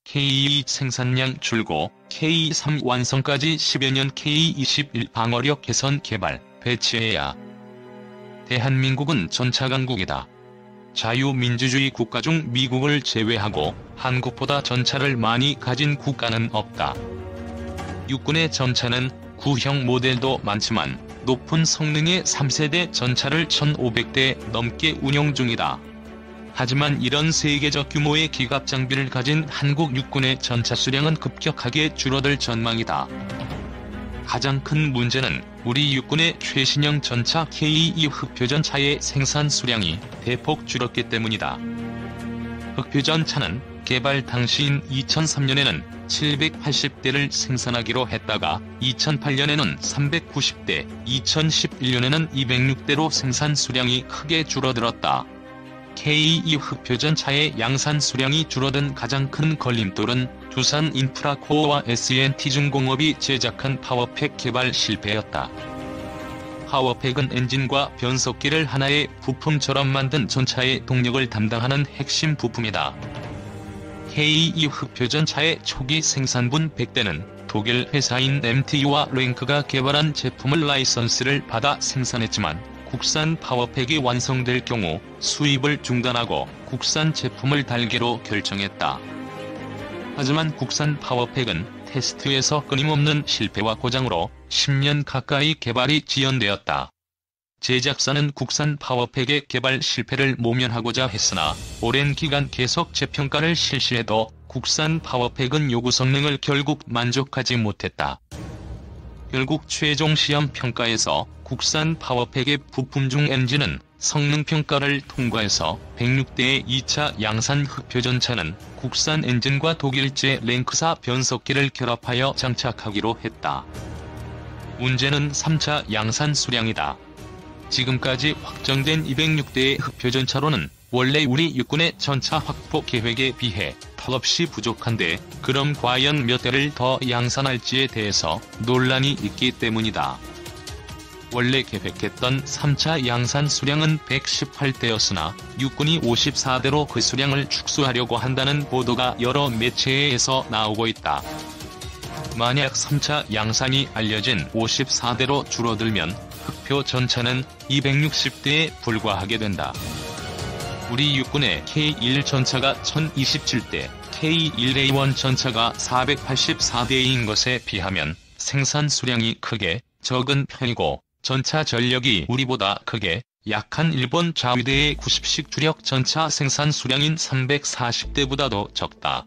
K2 생산량 줄고 K3 완성까지 10여 년 K21 방어력 개선 개발, 배치해야. 대한민국은 전차강국이다. 자유민주주의 국가 중 미국을 제외하고 한국보다 전차를 많이 가진 국가는 없다. 육군의 전차는 구형 모델도 많지만 높은 성능의 3세대 전차를 1,500대 넘게 운용 중이다. 하지만 이런 세계적 규모의 기갑 장비를 가진 한국 육군의 전차 수량은 급격하게 줄어들 전망이다. 가장 큰 문제는 우리 육군의 최신형 전차 K2 흑표전차의 생산 수량이 대폭 줄었기 때문이다. 흑표전차는 개발 당시인 2003년에는 780대를 생산하기로 했다가 2008년에는 390대, 2011년에는 206대로 생산 수량이 크게 줄어들었다. K2 흑표전차의 양산 수량이 줄어든 가장 큰 걸림돌은 두산 인프라코어와 S&T중공업이 제작한 파워팩 개발 실패였다. 파워팩은 엔진과 변속기를 하나의 부품처럼 만든 전차의 동력을 담당하는 핵심 부품이다. K2 흑표전차의 초기 생산분 100대는 독일 회사인 MTU와 랭크가 개발한 제품을 라이선스를 받아 생산했지만 국산 파워팩이 완성될 경우 수입을 중단하고 국산 제품을 달기로 결정했다. 하지만 국산 파워팩은 테스트에서 끊임없는 실패와 고장으로 10년 가까이 개발이 지연되었다. 제작사는 국산 파워팩의 개발 실패를 모면하고자 했으나 오랜 기간 계속 재평가를 실시해도 국산 파워팩은 요구 성능을 결국 만족하지 못했다. 결국 최종 시험 평가에서 국산 파워팩의 부품 중 엔진은 성능 평가를 통과해서 106대의 2차 양산 흑표전차는 국산 엔진과 독일제 랭크사 변속기를 결합하여 장착하기로 했다. 문제는 3차 양산 수량이다. 지금까지 확정된 206대의 흑표전차로는 원래 우리 육군의 전차 확보 계획에 비해 턱없이 부족한데 그럼 과연 몇 대를 더 양산할지에 대해서 논란이 있기 때문이다. 원래 계획했던 3차 양산 수량은 118대였으나 육군이 54대로 그 수량을 축소하려고 한다는 보도가 여러 매체에서 나오고 있다. 만약 3차 양산이 알려진 54대로 줄어들면 흑표 전차는 260대에 불과하게 된다. 우리 육군의 K1 전차가 1027대, K1A1 전차가 484대인 것에 비하면 생산 수량이 크게 적은 편이고 전차 전력이 우리보다 크게 약한 일본 자위대의 90식 주력 전차 생산 수량인 340대보다도 적다.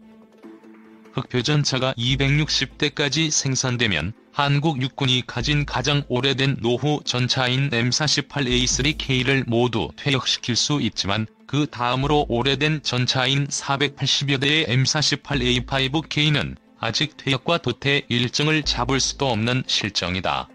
흑표전차가 260대까지 생산되면 한국 육군이 가진 가장 오래된 노후 전차인 M48A3K를 모두 퇴역시킬 수 있지만 그 다음으로 오래된 전차인 480여 대의 M48A5K는 아직 퇴역과 도태 일정을 잡을 수도 없는 실정이다.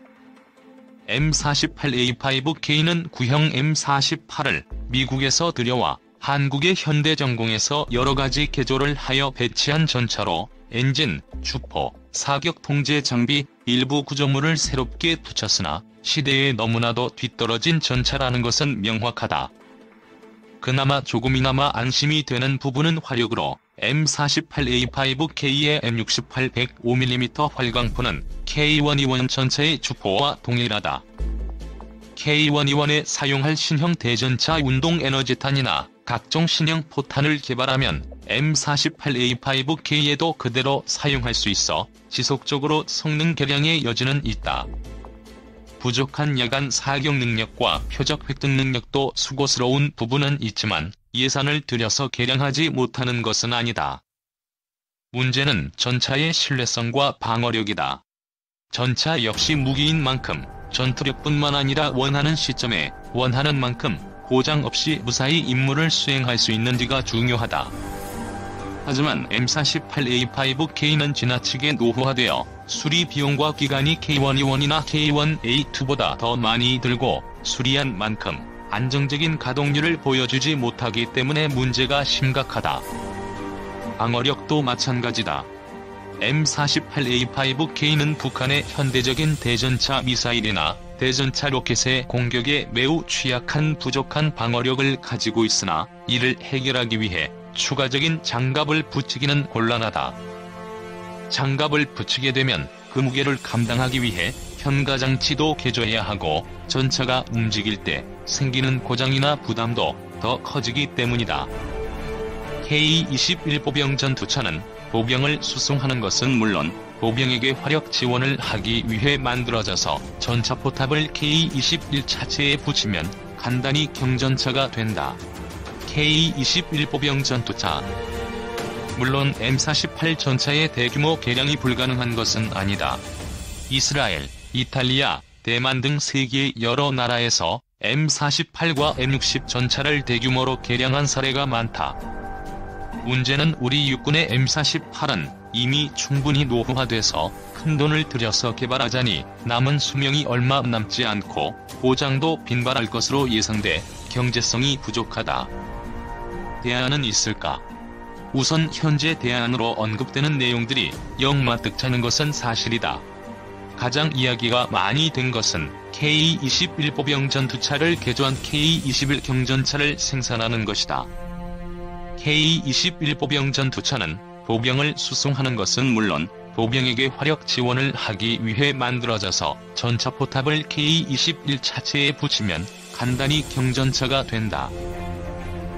M48A5K는 구형 M48을 미국에서 들여와 한국의 현대전공에서 여러가지 개조를 하여 배치한 전차로 엔진, 주포, 사격 통제 장비, 일부 구조물을 새롭게 붙였으나 시대에 너무나도 뒤떨어진 전차라는 것은 명확하다. 그나마 조금이나마 안심이 되는 부분은 화력으로 M48A5K의 M68 105mm 활강포는 K121 전차의 주포와 동일하다. K121에 사용할 신형 대전차 운동에너지탄이나 각종 신형 포탄을 개발하면 M48A5K에도 그대로 사용할 수 있어 지속적으로 성능 개량의 여지는 있다. 부족한 야간 사격 능력과 표적 획득 능력도 수고스러운 부분은 있지만 예산을 들여서 개량하지 못하는 것은 아니다. 문제는 전차의 신뢰성과 방어력이다. 전차 역시 무기인 만큼 전투력뿐만 아니라 원하는 시점에 원하는 만큼 보장 없이 무사히 임무를 수행할 수 있는지가 중요하다. 하지만 M48A5K는 지나치게 노후화되어 수리 비용과 기간이 K121이나 K1A2보다 더 많이 들고 수리한 만큼 안정적인 가동률을 보여주지 못하기 때문에 문제가 심각하다. 방어력도 마찬가지다. M48A5K는 북한의 현대적인 대전차 미사일이나 대전차 로켓의 공격에 매우 취약한 부족한 방어력을 가지고 있으나 이를 해결하기 위해 추가적인 장갑을 붙이기는 곤란하다. 장갑을 붙이게 되면 그 무게를 감당하기 위해 현가장치도 개조해야 하고 전차가 움직일 때 생기는 고장이나 부담도 더 커지기 때문이다. K-21 보병 전투차는 보병을 수송하는 것은 물론 보병에게 화력 지원을 하기 위해 만들어져서 전차포탑을 K-21 차체에 붙이면 간단히 경전차가 된다. K-21 보병 전투차. 물론 M48 전차의 대규모 개량이 불가능한 것은 아니다. 이스라엘, 이탈리아, 대만 등 세계의 여러 나라에서 M48과 M60 전차를 대규모로 개량한 사례가 많다. 문제는 우리 육군의 M48은 이미 충분히 노후화돼서 큰돈을 들여서 개발하자니 남은 수명이 얼마 남지 않고 고장도 빈발할 것으로 예상돼 경제성이 부족하다. 대안은 있을까? 우선 현재 대안으로 언급되는 내용들이 영 마뜩찮은 것은 사실이다. 가장 이야기가 많이 된 것은 K-21 보병 전투차를 개조한 K-21 경전차를 생산하는 것이다. K-21 보병 전투차는 보병을 수송하는 것은 물론 보병에게 화력 지원을 하기 위해 만들어져서 전차포탑을 K-21 차체에 붙이면 간단히 경전차가 된다.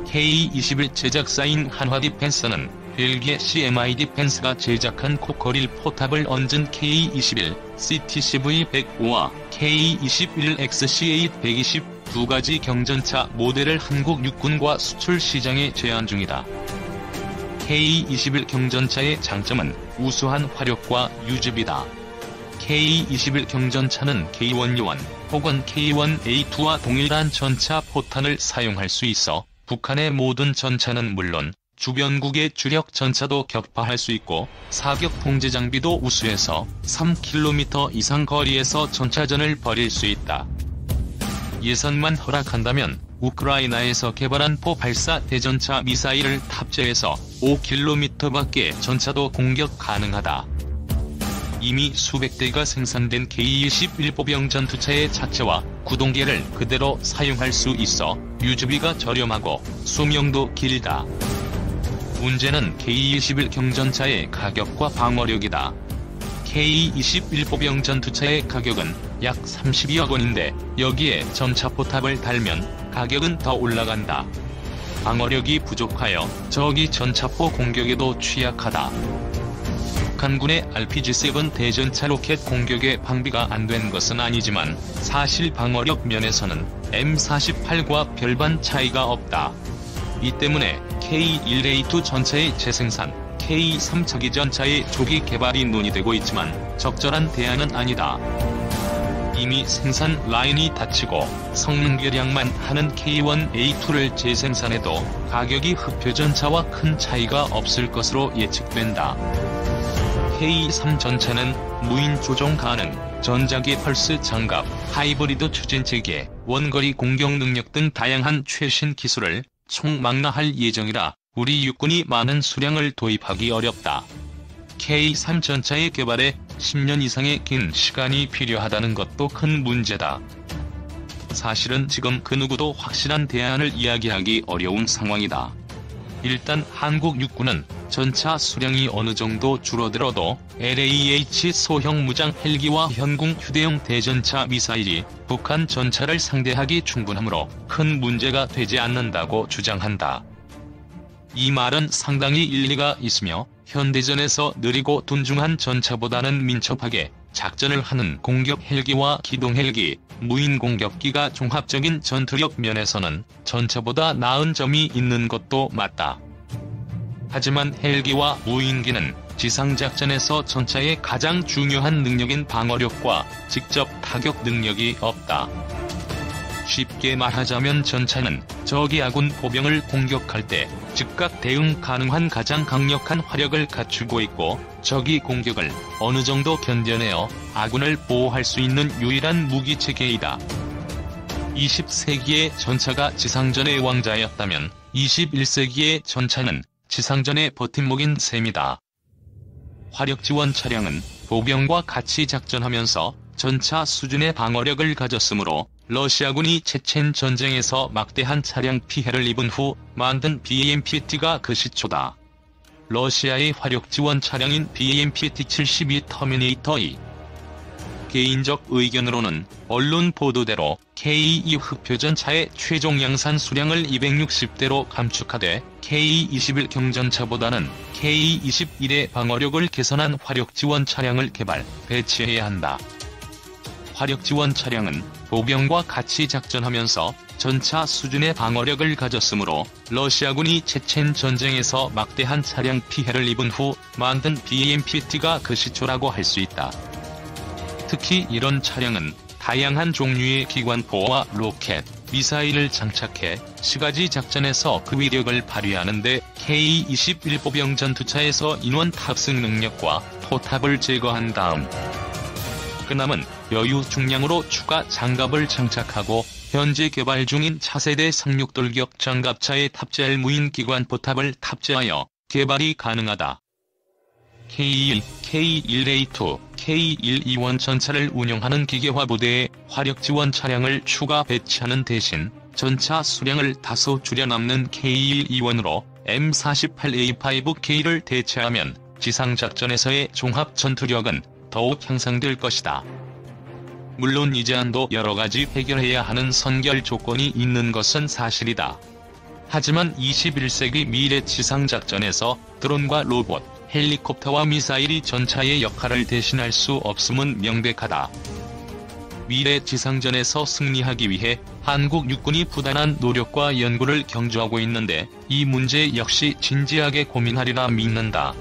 K-21 제작사인 한화디펜스는 벨기에 CMI 디펜스가 제작한 코코릴 포탑을 얹은 K-21 CTCV-105와 K-21 XCA-120 두 가지 경전차 모델을 한국 육군과 수출 시장에 제안 중이다. K-21 경전차의 장점은 우수한 화력과 유지비다. K-21 경전차는 K1U1 혹은 K1A2와 동일한 전차 포탄을 사용할 수 있어 북한의 모든 전차는 물론 주변국의 주력 전차도 격파할 수 있고 사격 통제 장비도 우수해서 3km 이상 거리에서 전차전을 벌일 수 있다. 예산만 허락한다면 우크라이나에서 개발한 포 발사 대전차 미사일을 탑재해서 5km 밖의 전차도 공격 가능하다. 이미 수백 대가 생산된 K-21 보병 전투차의 자체와 구동계를 그대로 사용할 수 있어 유지비가 저렴하고 수명도 길다. 문제는 K-21 경전차의 가격과 방어력이다. K-21 보병 전투차의 가격은 약 32억 원인데 여기에 전차포탑을 달면 가격은 더 올라간다. 방어력이 부족하여 적이 전차포 공격에도 취약하다. 북한군의 RPG-7 대전차 로켓 공격에 방비가 안 된 것은 아니지만 사실 방어력 면에서는 M48과 별반 차이가 없다. 이 때문에 K1A2 전차의 재생산, K3 차기 전차의 조기 개발이 논의되고 있지만 적절한 대안은 아니다. 이미 생산 라인이 닫히고 성능 개량만 하는 K1A2를 재생산해도 가격이 흑표전차와 큰 차이가 없을 것으로 예측된다. K3 전차는 무인 조종 가능, 전자기 펄스 장갑, 하이브리드 추진체계, 원거리 공격 능력 등 다양한 최신 기술을 총망라할 예정이라 우리 육군이 많은 수량을 도입하기 어렵다. K3 전차의 개발에 10년 이상의 긴 시간이 필요하다는 것도 큰 문제다. 사실은 지금 그 누구도 확실한 대안을 이야기하기 어려운 상황이다. 일단 한국 육군은 전차 수량이 어느 정도 줄어들어도 LAH 소형 무장 헬기와 현궁 휴대용 대전차 미사일이 북한 전차를 상대하기 충분하므로 큰 문제가 되지 않는다고 주장한다. 이 말은 상당히 일리가 있으며 현대전에서 느리고 둔중한 전차보다는 민첩하게 작전을 하는 공격 헬기와 기동 헬기, 무인 공격기가 종합적인 전투력 면에서는 전차보다 나은 점이 있는 것도 맞다. 하지만 헬기와 무인기는 지상작전에서 전차의 가장 중요한 능력인 방어력과 직접 타격 능력이 없다. 쉽게 말하자면 전차는 적이 아군 보병을 공격할 때 즉각 대응 가능한 가장 강력한 화력을 갖추고 있고 적이 공격을 어느 정도 견뎌내어 아군을 보호할 수 있는 유일한 무기체계이다. 20세기의 전차가 지상전의 왕자였다면 21세기의 전차는 지상전의 버팀목인 셈이다. 화력지원 차량은 보병과 같이 작전하면서 전차 수준의 방어력을 가졌으므로 러시아군이 체첸 전쟁에서 막대한 차량 피해를 입은 후 만든 BAMPT가 그 시초다. 러시아의 화력 지원 차량인 BAMPT-72 터미네이터-2. 개인적 의견으로는 언론 보도대로 K2 흑표전차의 최종 양산 수량을 260대로 감축하되 K21 경전차보다는 K21의 방어력을 개선한 화력 지원 차량을 개발, 배치해야 한다. 화력 지원 차량은 보병과 같이 작전하면서 전차 수준의 방어력을 가졌으므로 러시아군이 체첸 전쟁에서 막대한 차량 피해를 입은 후 만든 BAMPT가 그 시초라고 할 수 있다. 특히 이런 차량은 다양한 종류의 기관포와 로켓, 미사일을 장착해 시가지 작전에서 그 위력을 발휘하는데 K21 보병 전투차에서 인원 탑승 능력과 포탑을 제거한 다음 그 남은 여유 중량으로 추가 장갑을 장착하고 현재 개발 중인 차세대 상륙돌격 장갑차에 탑재할 무인 기관 포탑을 탑재하여 개발이 가능하다. K1, K1A2, K1E1 전차를 운용하는 기계화 부대에 화력 지원 차량을 추가 배치하는 대신 전차 수량을 다소 줄여남는 K1E1으로 M48A5K를 대체하면 지상작전에서의 종합 전투력은 더욱 향상될 것이다. 물론 이제안도 여러가지 해결해야 하는 선결 조건이 있는 것은 사실이다. 하지만 21세기 미래 지상작전에서 드론과 로봇, 헬리콥터와 미사일이 전차의 역할을 대신할 수 없음은 명백하다. 미래 지상전에서 승리하기 위해 한국 육군이 부단한 노력과 연구를 경주하고 있는데 이 문제 역시 진지하게 고민하리라 믿는다.